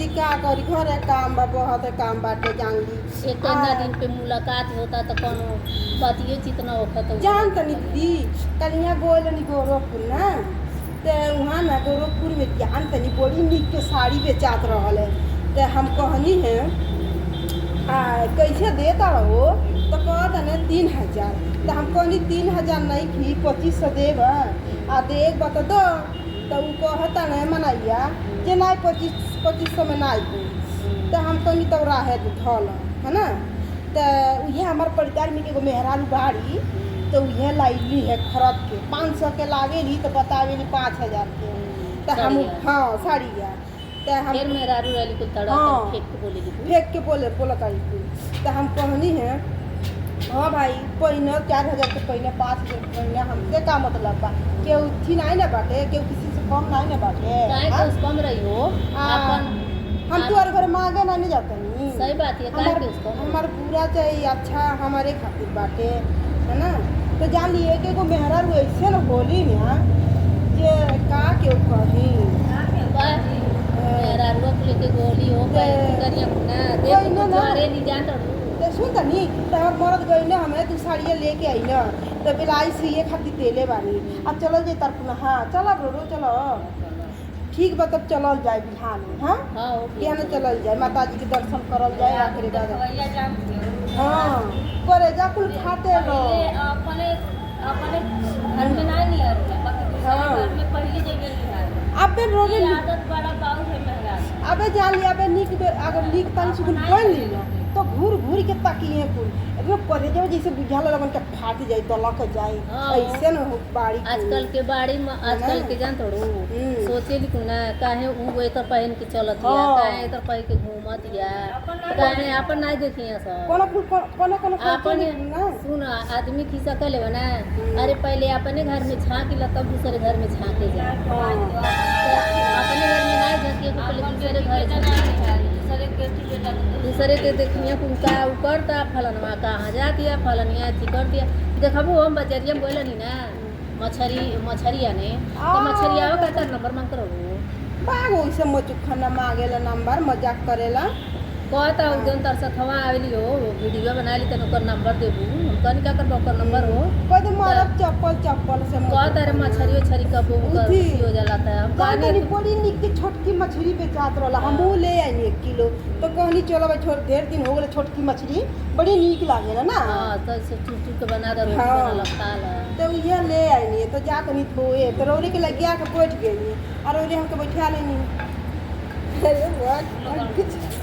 दीदी का करी घरे काम बा बहुत है काम बाटे जांगी एक ना दिन पे मुलाकात होता तो कोनो बातियो चितना होता तो जान तनी दीदी कलिया गोल नहीं गोरखपुर ना ते वहाँ ना गोरखपुर में जान तनी बड़ी निक के साड़ी बेचात रहल है ते हम कहनी है कैसे देता रहो तो कहता ना 3000 तो हम कहनी 3000 नहीं थी 2500 देब आ देख बता दो तो वो कहता ना मनाइया जे नहीं 2500 में नहीं तो हम कहनी तो राहे धल है ना तो ये हमारे परिवार में एगो मेहरारू बाड़ी तो यह लाइली है खरद के 500 के लागेली तो बतावेली 5000 के तो हम हाँ साड़िया तो हम फिर मेरा रूरली को तड़ा फेंक के बोले तारी तो हम कहनी है हाँ भाई पहिने 4000 के पहिने 5000 के पहिने हमसे का मतलब बा केहू थी नहीं ना बाटे केहू किसी से कम नहीं ना बाटे काहे तो कम रही हो अपन हम तो घर मांगे नहीं जाते नहीं सही बात है काहे के उसको हमारा पूरा चाहिए अच्छा हमारे खातिर बाटे है ना तो जान लिए कि एगो मेहरारू ऐसे न बोली ना जे का केहू कही मेरा रोक लेके गोली हो गई करिया ना देख तो जारे नहीं जान तो सुन तनी तो हम मरद गई ना हमें तू साड़ियाँ लेके आई ना तो बिलाई सिए खातिर तेले बानी अब चलो जे तरफ हाँ चलो ब्रो चलो ठीक बा तब चलल जाए बिहान में हाँ क्या ना चलल जाए माता जी के दर्शन करल जाए आखिरी दादा हाँ करे जा कुल खाते रहो अपने घर में नहीं लिया घर में पहले जगह अबे रोगे आदत बड़ा बाऊ है महंगा अबे जान लिया अबे नीक अगर नीक तन से पढ़ ली ना तो घूर घूर के ताकिए कुल एकदम पढ़े जाओ जैसे बुझाला लगन के फाट जाए तो लक जाए ऐसे न हो बाड़ी आजकल के बाड़ी में आजकल के जान तोड़ू सोचे लिखू ना काहे उ एतर पहन के चलत या काहे एतर पहन के घूमत या काहे अपन नहीं देखिए सब कोनो अपन सुन आदमी खिसा कर लेवा ना अरे पहले अपने घर में झांक ला तब दूसरे घर में झांके जा अपने घर में नहीं झांके पहले दूसरे घर दूसरे के देखिए कुनका करता फलनवा कहाँ जा दिया फलनिया अथी कर दिया देखबो हम बजरिया में बोले नहीं ना मछरिया ने तो मछरिया का नंबर मांग करो बाग वैसे मचुखना मांगेला नंबर मजाक करेला कहता जन तर सथवा आवेली हो वीडियो बना ली तन ओकर नंबर देबू कन क्या करबो ओकर नंबर हो कद मारब चप्पल से कहता रे मछरियो छरी कबो कर हो जाला त हम कहनी बड़ी निक के छोटकी मछली बेचात रहला हमहू ले आई 1 किलो तो कहनी चलो भाई छोड़ ढेर दिन हो गेले छोटकी मछली बड़ी निक लागेला ना हां तो से चुटू के बना दे रोटी बना खा ला तो ये ले आई तो जा कनी थोए तो रोरी के लगिया के बैठ गई और रोरी हमके बैठा लेनी अरे वाह